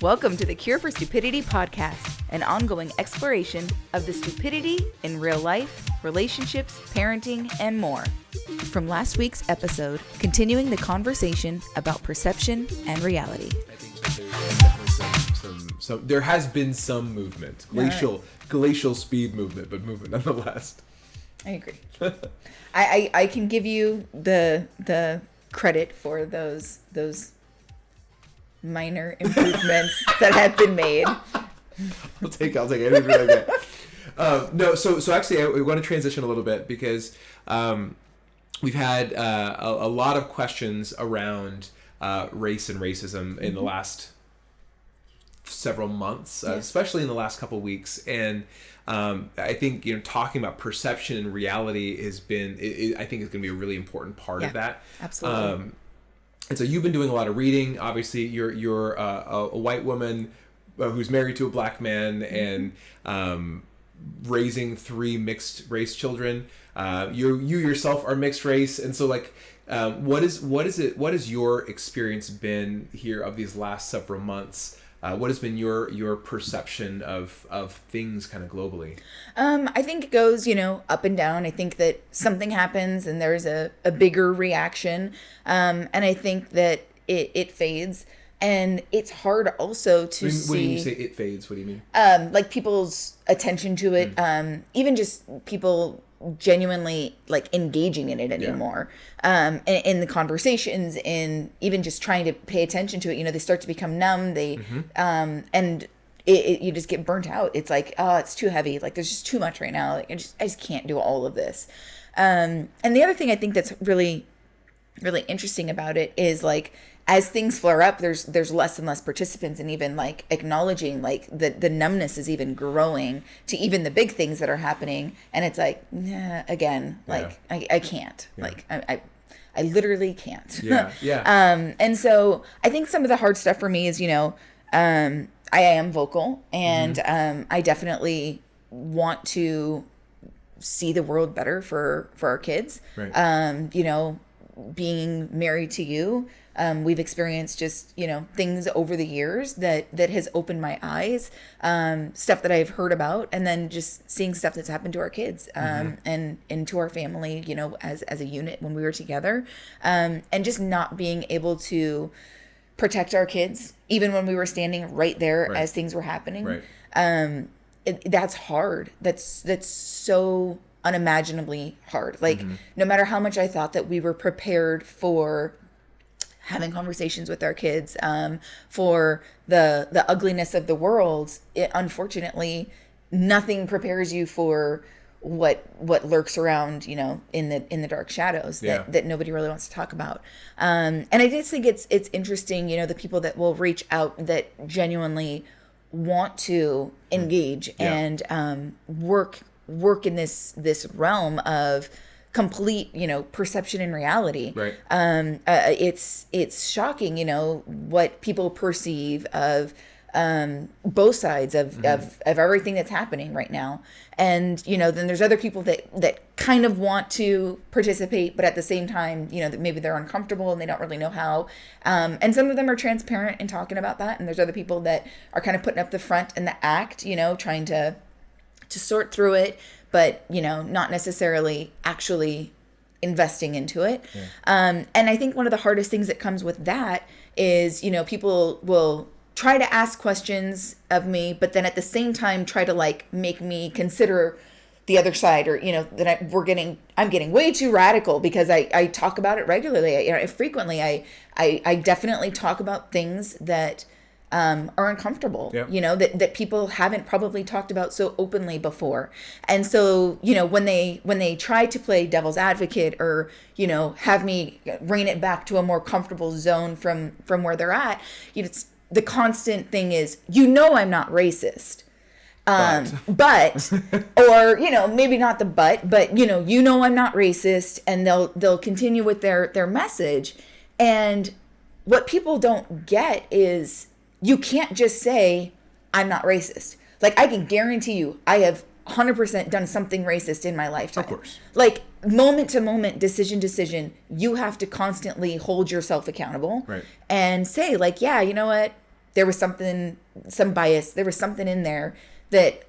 Welcome to the Cure for Stupidity Podcast, an ongoing exploration of the stupidity in real life, relationships, parenting, and more. From last week's episode, continuing the conversation about perception and reality. I think that there's definitely some there has been some movement, glacial speed movement, but movement nonetheless. I agree. I can give you the credit for those minor improvements that have been made. I'll take anything I get. No, so actually, we want to transition a little bit because we've had a lot of questions around race and racism in the last several months, especially in the last couple of weeks, and I think talking about perception and reality has been. I think it's going to be a really important part of that. Absolutely. And so you've been doing a lot of reading. Obviously, you're a white woman who's married to a black man and raising 3 mixed race children. You yourself are mixed race, and so what has your experience been here of these last several months? What has been your perception of things kind of globally? I think it goes, up and down. I think that something happens and there's a bigger reaction. And I think that it fades. And it's hard also to see. When you say it fades, what do you mean? Like people's attention to it. Even just people genuinely engaging in it anymore. In the conversations, in even just trying to pay attention to it, they start to become numb. They and you just get burnt out. It's like, oh, it's too heavy. There's just too much right now. I just can't do all of this. And the other thing I think that's really, really interesting about it is as things flare up, there's less and less participants, and even acknowledging the numbness is even growing to even the big things that are happening, and it's I can't. I literally can't. And so I think some of the hard stuff for me is I am vocal, and I definitely want to see the world better for our kids. Right. Being married to you, we've experienced just things over the years that has opened my eyes, stuff that I've heard about, and then just seeing stuff that's happened to our kids and to our family as a unit when we were together, and just not being able to protect our kids even when we were standing right there as things were happening. That's hard. That's so unimaginably hard. No matter how much I thought that we were prepared for having conversations with our kids, for the ugliness of the world, unfortunately, nothing prepares you for what lurks around, in the dark shadows that nobody really wants to talk about. And I just think it's interesting, the people that will reach out that genuinely want to engage and work in this realm of complete perception and reality. It's shocking what people perceive of both sides of everything that's happening right now, and then there's other people that kind of want to participate, but at the same time that maybe they're uncomfortable and they don't really know how, and some of them are transparent in talking about that, and there's other people that are kind of putting up the front and the act, trying to sort through it, but not necessarily actually investing into it. And I think one of the hardest things that comes with that is people will try to ask questions of me, but then at the same time try to make me consider the other side, or that I'm getting way too radical because I talk about it regularly. Frequently I definitely talk about things that are uncomfortable, that people haven't probably talked about so openly before. And so, when they try to play devil's advocate or, have me rein it back to a more comfortable zone from where they're at, it's, the constant thing is, I'm not racist. But or, maybe not the but I'm not racist, and they'll continue with their message. And what people don't get is, you can't just say, I'm not racist. I can guarantee you, I have 100% done something racist in my lifetime. Of course. Moment to moment, decision, you have to constantly hold yourself accountable and say, yeah, you know what? there was some bias, there was something in there that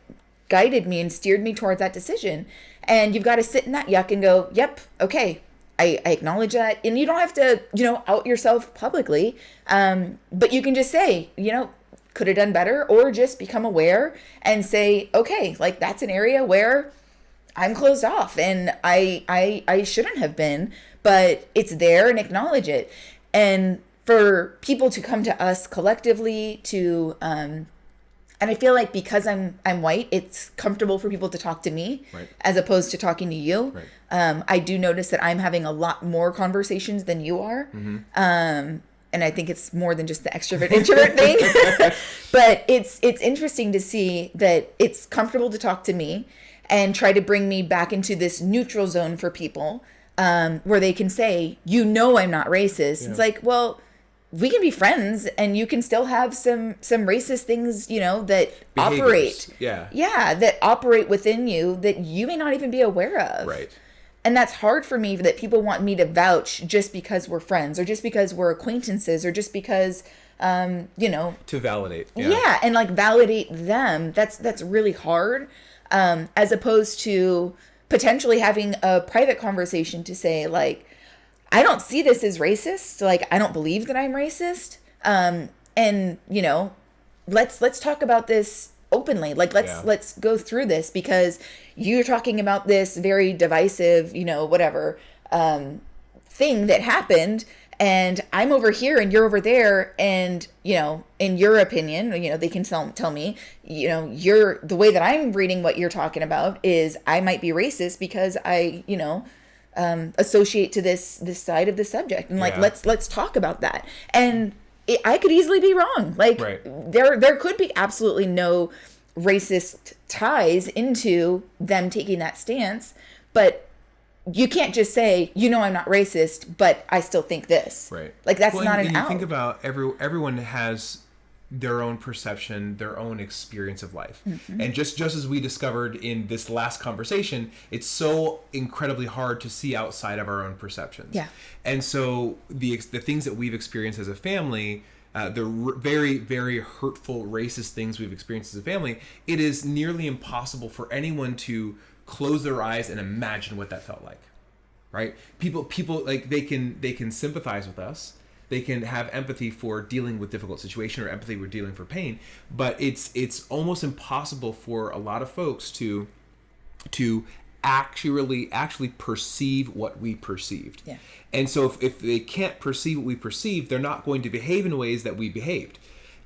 guided me and steered me towards that decision. And you've got to sit in that yuck and go, yep, okay, I acknowledge that. And you don't have to, out yourself publicly. But you can just say, could have done better, or just become aware and say, okay, like that's an area where I'm closed off and I shouldn't have been, but it's there, and acknowledge it. And for people to come to us collectively to, and I feel like because I'm white, it's comfortable for people to talk to me, right, as opposed to talking to you. Right. I do notice that I'm having a lot more conversations than you are. Mm-hmm. And I think it's more than just the extrovert introvert thing, but it's interesting to see that it's comfortable to talk to me and try to bring me back into this neutral zone for people, where they can say, I'm not racist. Yeah. It's like, well, we can be friends and you can still have some racist things, that behaviors. Operate. Yeah. Yeah. That operate within you that you may not even be aware of. Right. And that's hard for me, that people want me to vouch just because we're friends, or just because we're acquaintances, or just because, to validate. Yeah. And like validate them. That's really hard. As opposed to potentially having a private conversation to say, like, I don't see this as racist. Like, I don't believe that I'm racist. And let's talk about this openly. Like, let's go through this, because you're talking about this very divisive, whatever, thing that happened, and I'm over here and you're over there, and, in your opinion, they can tell me, the way that I'm reading what you're talking about is I might be racist because I, associate to this side of the subject, and like, let's talk about that. And I could easily be wrong. Like, right, there could be absolutely no racist ties into them taking that stance, but you can't just say, I'm not racist, but I still think this. Right. Like, that's not an out. You think about everyone has their own perception, their own experience of life. Mm-hmm. And just as we discovered in this last conversation, it's so incredibly hard to see outside of our own perceptions. Yeah. And so the things that we've experienced as a family, the very, very hurtful, racist things we've experienced as a family, it is nearly impossible for anyone to close their eyes and imagine what that felt like, right? People like, they can sympathize with us. They can have empathy for dealing with difficult situation, or empathy for dealing for pain, but it's almost impossible for a lot of folks to actually perceive what we perceived. Yeah. And so if they can't perceive what we perceive, they're not going to behave in ways that we behaved.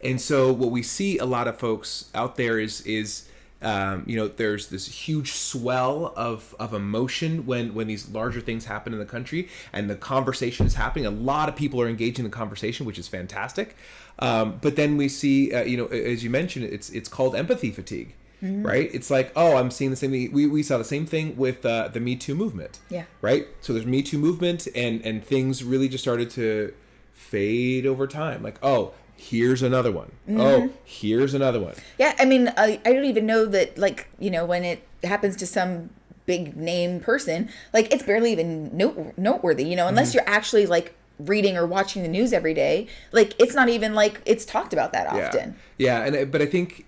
And so what we see a lot of folks out there is there's this huge swell of emotion when these larger things happen in the country, and the conversation is happening. A lot of people are engaged in the conversation, which is fantastic. But then we see, as you mentioned, it's called empathy fatigue. Mm-hmm. Right? It's like, oh, I'm seeing the same thing. We saw the same thing with the Me Too movement. Yeah. Right? So there's Me Too movement, and things really just started to fade over time. Like, oh, here's another one. Mm-hmm. Oh, here's another one. Yeah, I mean, I don't even know that, like, when it happens to some big name person, like, it's barely even noteworthy, unless you're actually, like, reading or watching the news every day. Like, it's not even, like, it's talked about that often. Yeah, but I think,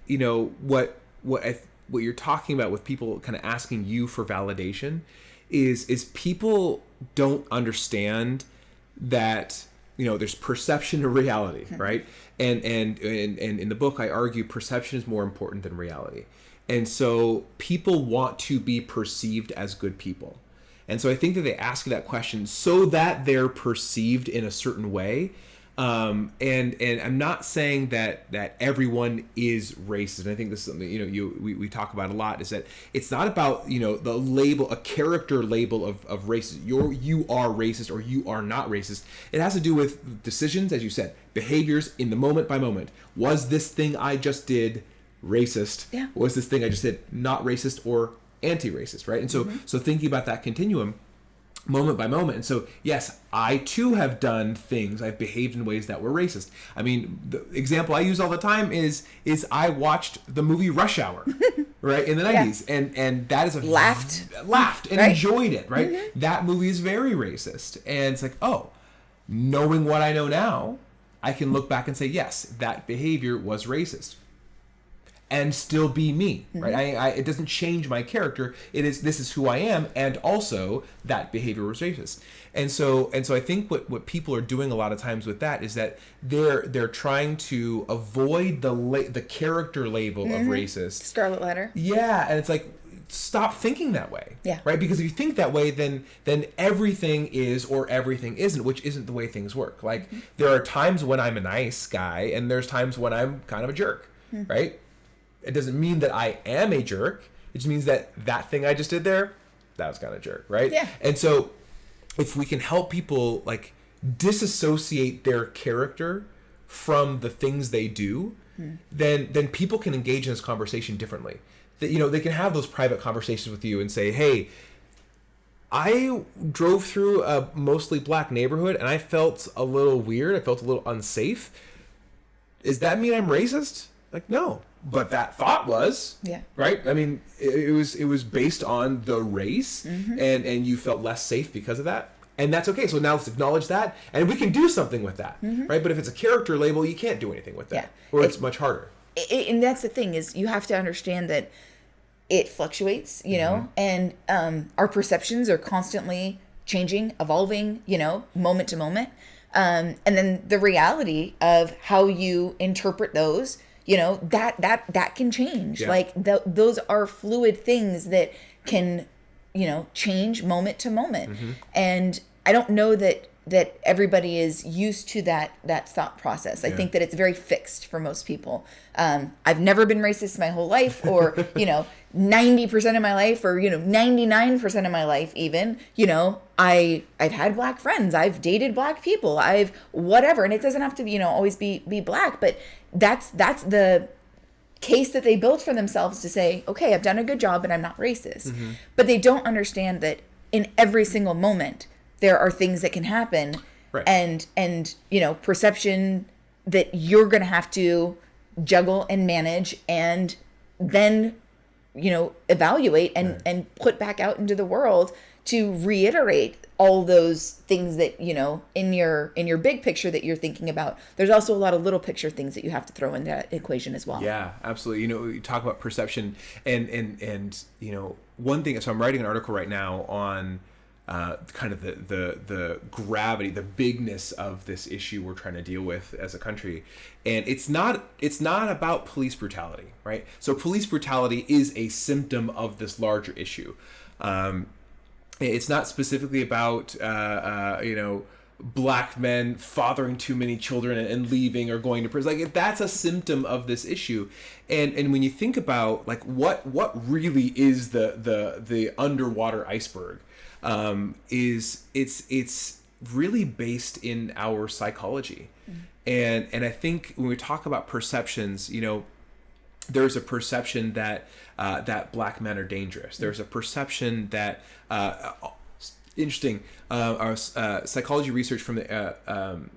what you're talking about with people kind of asking you for validation is people don't understand that, there's perception and reality, right? And in the book, I argue perception is more important than reality. And so people want to be perceived as good people. And so I think that they ask that question so that they're perceived in a certain way. And I'm not saying that everyone is racist. And I think this is something, we talk about a lot, is that it's not about, the label, a character label of racist. You are racist or you are not racist. It has to do with decisions, as you said, behaviors in the moment by moment. Was this thing I just did racist? Yeah. Was this thing I just did not racist or anti-racist, right? And so, so thinking about that continuum, moment by moment. And so, yes, I too have done things. I've behaved in ways that were racist. I mean, the example I use all the time is I watched the movie Rush Hour, right, in the 90s, and that is laughed and right? Enjoyed it, right? Mm-hmm. That movie is very racist, and it's like, oh, knowing what I know now, I can look back and say, yes, that behavior was racist, and still be me, right? It doesn't change my character. This is who I am, and also that behavior was racist. And so I think what people are doing a lot of times with that is that they're trying to avoid the character label of racist. Scarlet letter. Yeah, and it's like, stop thinking that way. Yeah. Right? Because if you think that way, then everything is or everything isn't, which isn't the way things work. Like there are times when I'm a nice guy, and there's times when I'm kind of a jerk, right? It doesn't mean that I am a jerk. It just means that thing I just did there, that was kind of a jerk, right? Yeah. And so if we can help people like disassociate their character from the things they do, then people can engage in this conversation differently. That, you know, they can have those private conversations with you and say, hey, I drove through a mostly black neighborhood and I felt a little weird. I felt a little unsafe. Does that mean I'm racist? Like, no. But that thought was, right? I mean, it was based on the race, and you felt less safe because of that, and that's okay. So now let's acknowledge that, and we can do something with that, right? But if it's a character label, you can't do anything with that, or it's much harder. And that's the thing, is you have to understand that it fluctuates, you know, and our perceptions are constantly changing, evolving, you know, moment to moment, and then the reality of how you interpret those, you know, that can change. Like those are fluid things that can, you know, change moment to moment. And I don't know that everybody is used to that thought process. I think that it's very fixed for most people. I've never been racist my whole life, or, you know, 90% of my life, or, you know, 99% of my life even, you know, I've had black friends, I've dated black people, I've whatever. And it doesn't have to be, you know, always be black, but that's the case that they built for themselves to say, okay, I've done a good job and I'm not racist. But they don't understand that in every single moment, there are things that can happen, and you know, perception that you're going to have to juggle and manage, and then, you know, evaluate and put back out into the world to reiterate all those things that, you know, in your big picture that you're thinking about. There's also a lot of little picture things that you have to throw in that equation as well. Yeah, absolutely. You know, you talk about perception, and you know, one thing. So I'm writing an article right now on kind of the gravity, the bigness of this issue we're trying to deal with as a country. And it's not about police brutality, right? So police brutality is a symptom of this larger issue. It's not specifically about, you know, black men fathering too many children and leaving or going to prison. Like, that's a symptom of this issue. And when you think about like what really is the underwater iceberg, is it's really based in our psychology. And I think when we talk about perceptions, you know, there's a perception that that black men are dangerous. There's a perception that interesting. Our psychology research from the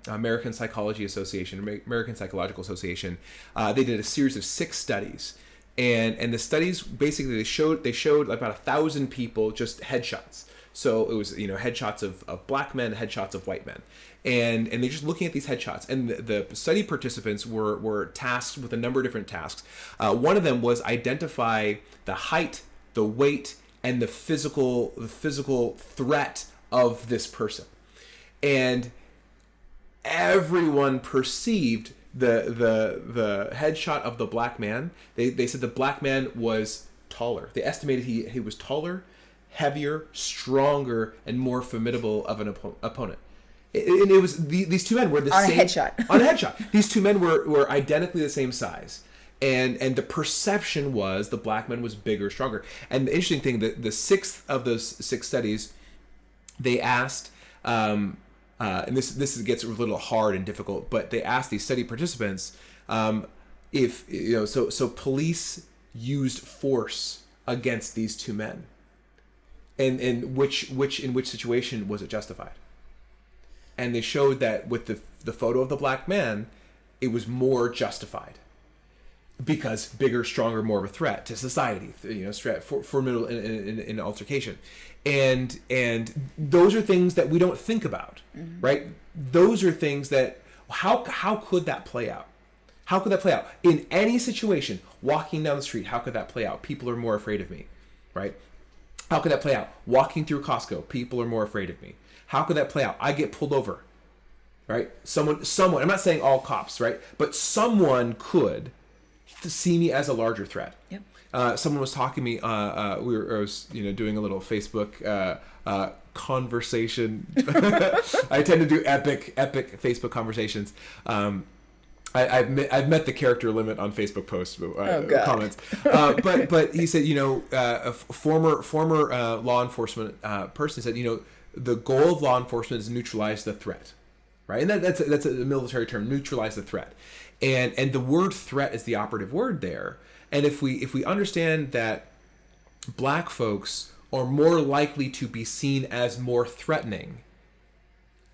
American Psychology Association, American Psychological Association, they did a series of 6 studies, and the studies basically they showed about 1,000 people just headshots. So it was, you know, headshots of black men, headshots of white men. And they're just looking at these headshots. And the study participants were tasked with a number of different tasks. One of them was identify the height, the weight, and the physical threat of this person. And everyone perceived the headshot of the black man. They said the black man was taller. They estimated he was taller, heavier, stronger, and more formidable of an opponent. And it was these two men were the on same a headshot. On a headshot. These two men were identically the same size, and the perception was the black man was bigger, stronger. And the interesting thing, the 6th of those 6 studies, they asked, and this gets a little hard and difficult, but they asked these study participants if, you know, so police used force against these two men. And in which situation was it justified? And they showed that with the photo of the black man, it was more justified because bigger, stronger, more of a threat to society. You know, formidable in altercation, and those are things that we don't think about, right? Those are things that How could that play out? How could that play out? In any situation, walking down the street, how could that play out? People are more afraid of me, right? How could that play out? Walking through Costco, people are more afraid of me. How could that play out? I get pulled over, right? Someone, I'm not saying all cops, right? But someone could see me as a larger threat. Yep. Someone was talking to me, I was doing a little Facebook conversation. I tend to do epic Facebook conversations. I've met the character limit on Facebook posts, comments. But he said, a former law enforcement person said, the goal of law enforcement is neutralize the threat, right? And that's a military term, neutralize the threat. And the word threat is the operative word there. And if we understand that black folks are more likely to be seen as more threatening,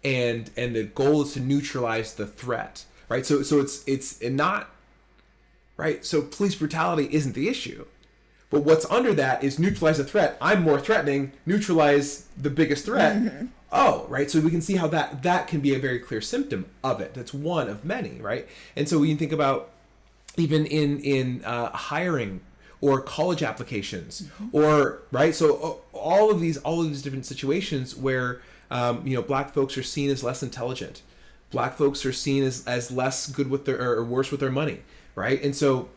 and the goal is to neutralize the threat, right? So it's not right. So police brutality isn't the issue, but what's under that is neutralize the threat. I'm more threatening. Neutralize the biggest threat. Mm-hmm. Oh, right. So we can see how that can be a very clear symptom of it. That's one of many, right? And so we can think about even in hiring or college applications, mm-hmm. or right. So all of these different situations where black folks are seen as less intelligent, black folks are seen as less good with their or worse with their money, right? And so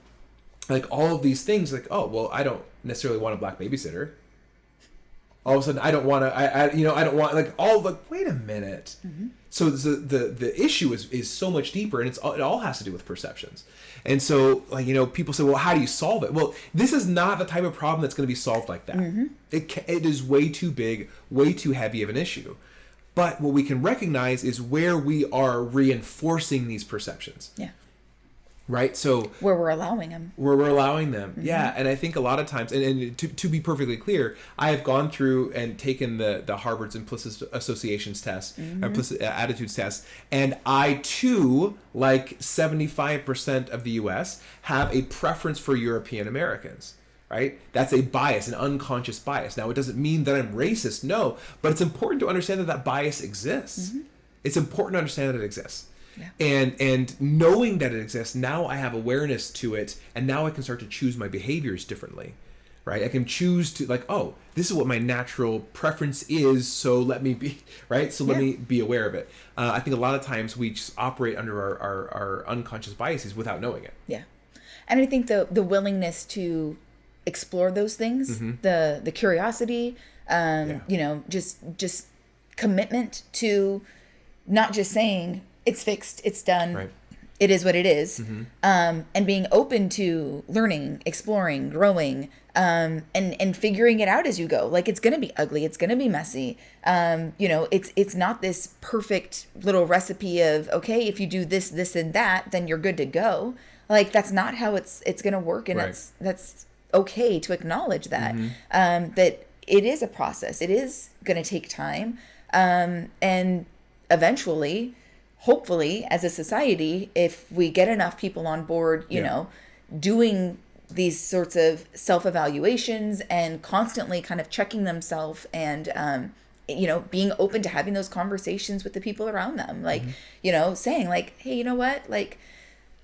like all of these things, like, oh well, I don't necessarily want a black babysitter. All of a sudden, I don't want to. I don't want like all the. Wait a minute. Mm-hmm. So the issue is so much deeper, and it all has to do with perceptions. And so, like people say, well, how do you solve it? Well, this is not the type of problem that's going to be solved like that. Mm-hmm. It is way too big, way too heavy of an issue. But what we can recognize is where we are reinforcing these perceptions. Yeah. Right. So where we're allowing them. Mm-hmm. Yeah. And I think a lot of times, and to be perfectly clear, I have gone through and taken the Harvard's implicit associations test, mm-hmm. implicit attitudes test. And I too, like 75% of the US, have a preference for European Americans. Right? That's a bias, an unconscious bias. Now, it doesn't mean that I'm racist, no, but it's important to understand that bias exists. Mm-hmm. It's important to understand that it exists. Yeah. And knowing that it exists, now I have awareness to it, and now I can start to choose my behaviors differently, right? I can choose to like, oh, this is what my natural preference is, so let me be, right? So let me be aware of it. I think a lot of times we just operate under our unconscious biases without knowing it. Yeah. And I think the willingness to explore those things, mm-hmm. the curiosity, just commitment to not just saying, it's fixed, it's done, right. It is what it is, mm-hmm. And being open to learning, exploring, growing, and figuring it out as you go. Like, it's going to be ugly, it's going to be messy. It's not this perfect little recipe of, okay, if you do this, and that, then you're good to go. Like, that's not how it's going to work, and right. that's okay to acknowledge that, mm-hmm. That it is a process. It is going to take time, and eventually, hopefully, as a society, if we get enough people on board, doing these sorts of self-evaluations and constantly kind of checking themselves and, being open to having those conversations with the people around them. Like, mm-hmm. Saying like, hey, you know what? Like,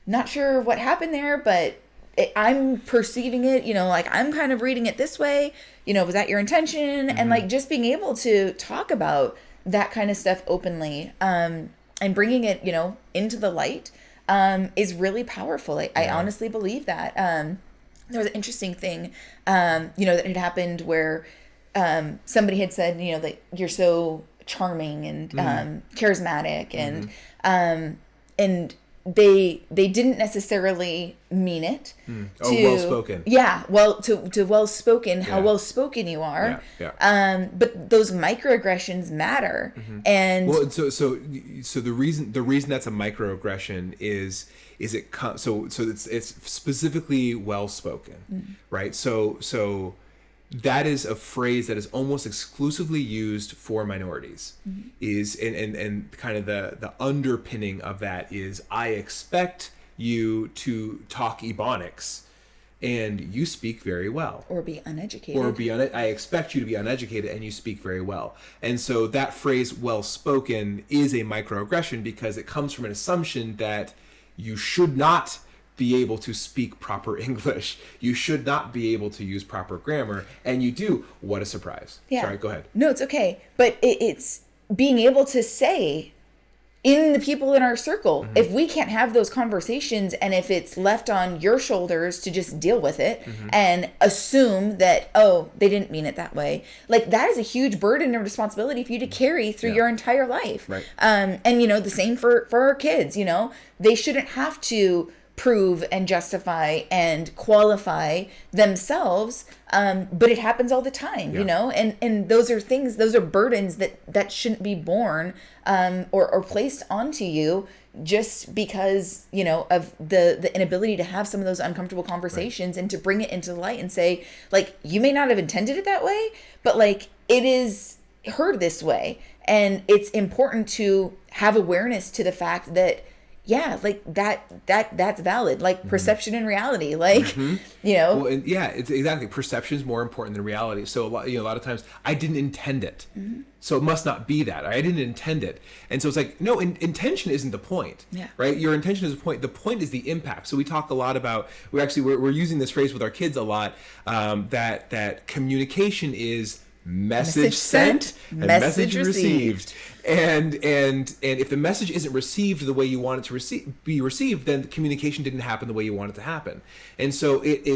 not sure what happened there, but I'm perceiving it, like I'm kind of reading it this way, was that your intention? Mm-hmm. And like just being able to talk about that kind of stuff openly, and bringing it, into the light, is really powerful. I honestly believe that. There was an interesting thing, that had happened where somebody had said, that you're so charming and charismatic, and and they didn't necessarily mean it. Well spoken. Yeah, to well spoken, how well spoken you are. Yeah. But those microaggressions matter. Mm-hmm. And well, so the reason that's a microaggression is it's specifically well spoken, mm-hmm. right? So that is a phrase that is almost exclusively used for minorities. Mm-hmm. And kind of the underpinning of that is, I expect you to talk Ebonics, and you speak very well. Or be uneducated. I expect you to be uneducated and you speak very well. And so that phrase, well spoken, is a microaggression because it comes from an assumption that you should not be able to speak proper English. You should not be able to use proper grammar. And you do. What a surprise. Yeah. Sorry, go ahead. No, it's okay. But it's being able to say in the people in our circle, Mm-hmm. if we can't have those conversations and if it's left on your shoulders to just deal with it Mm-hmm. and assume that, oh, they didn't mean it that way. Like that is a huge burden and responsibility for you to carry through your entire life. Right. And, you know, the same for our kids, you know, they shouldn't have to prove and justify and qualify themselves, but it happens all the time, you know, and those are things, those are burdens that shouldn't be borne or placed onto you just because, you know, of the inability to have some of those uncomfortable conversations and to bring it into the light and say, like, you may not have intended it that way, but like it is heard this way, and it's important to have awareness to the fact that like that's valid, like perception and reality, like, you know. Well, and it's exactly, perception is more important than reality. So a lot of times I didn't intend it, so it must not be that I didn't intend it. And so it's like, no, intention isn't the point, right? Your intention is the point. The point is the impact. So we talk a lot about, we're using this phrase with our kids a lot, that communication is message sent and message received. And if the message isn't received the way you want it to be received, then the communication didn't happen the way you want it to happen. And so it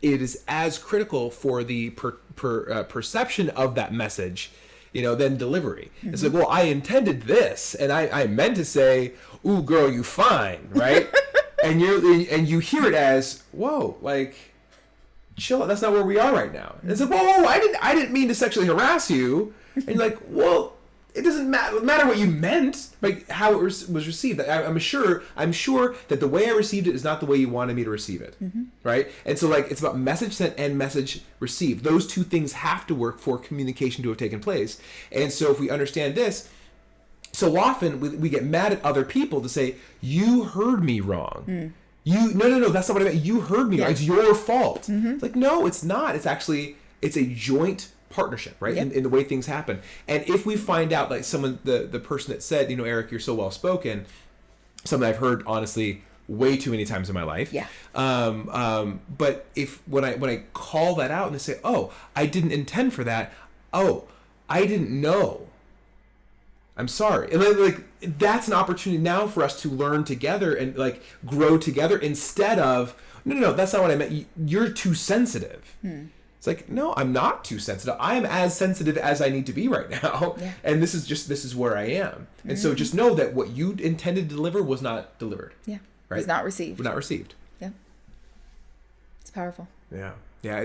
is as critical for the perception of that message, you know, than delivery. It's like, well, I intended this, and I meant to say, "Ooh, girl, you fine," right? and you hear it as, "Whoa, like, chill out, that's not where we are right now." And it's like, whoa, I didn't mean to sexually harass you. And you're like, well, it doesn't matter what you meant, like how it was received. I'm sure that the way I received it is not the way you wanted me to receive it, right? And so, like, it's about message sent and message received. Those two things have to work for communication to have taken place. And so if we understand this, so often we get mad at other people to say, you heard me wrong. No, that's not what I meant. You heard me. Right? It's your fault. It's like, no, it's not. It's a joint partnership, right? In the way things happen. And if we find out, like someone, the person that said, you know, Eric, you're so well spoken, something I've heard honestly way too many times in my life. Yeah. But when I call that out and they say, oh, I didn't intend for that. Oh, I didn't know. I'm sorry. And like that's an opportunity now for us to learn together and like grow together instead of, no, that's not what I meant. You're too sensitive. It's like, no, I'm not too sensitive. I am as sensitive as I need to be right now. Yeah. And this is where I am. And so just know that what you intended to deliver was not delivered. Yeah. Right? Was not received. Was not received. Yeah. It's powerful. Yeah. Yeah.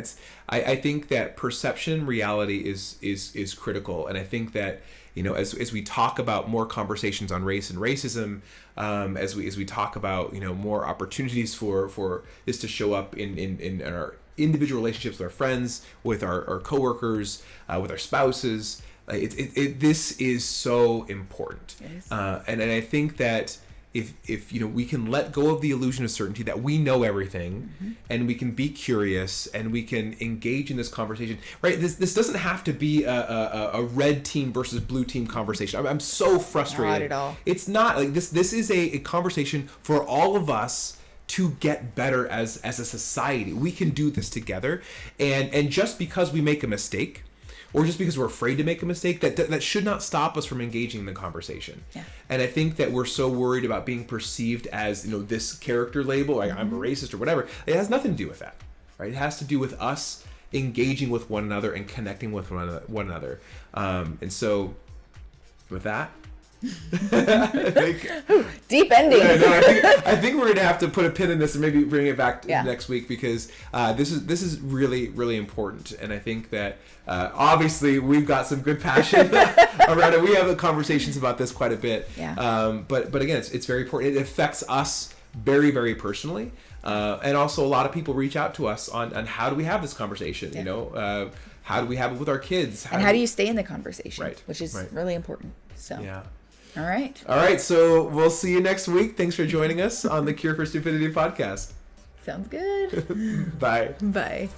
I think that perception reality is critical. And I think that, you know, as we talk about more conversations on race and racism, as we talk about, you know, more opportunities for this to show up in our individual relationships with our friends, with our coworkers, with our spouses, this is so important. And I think that if you know, we can let go of the illusion of certainty that we know everything, and we can be curious and we can engage in this conversation, right? This doesn't have to be a red team versus blue team conversation. I'm so frustrated. Not at all. It's not like this. This is a conversation for all of us to get better as a society. We can do this together, and just because we make a mistake, or just because we're afraid to make a mistake, that should not stop us from engaging in the conversation. Yeah. And I think that we're so worried about being perceived as, you know, this character label, like I'm a racist or whatever. It has nothing to do with that, right? It has to do with us engaging with one another and connecting with one another. And so, with that, deep ending. I think we're gonna have to put a pin in this and maybe bring it back next week, because this is really, really important. And I think that obviously we've got some good passion around it. We have conversations about this quite a bit. But again, it's very important. It affects us very, very personally. And also a lot of people reach out to us on how do we have this conversation, you know, how do we have it with our kids? How do you stay in the conversation, which is really important. So All right. So we'll see you next week. Thanks for joining us on the Cure for Stupidity podcast. Sounds good. Bye. Bye.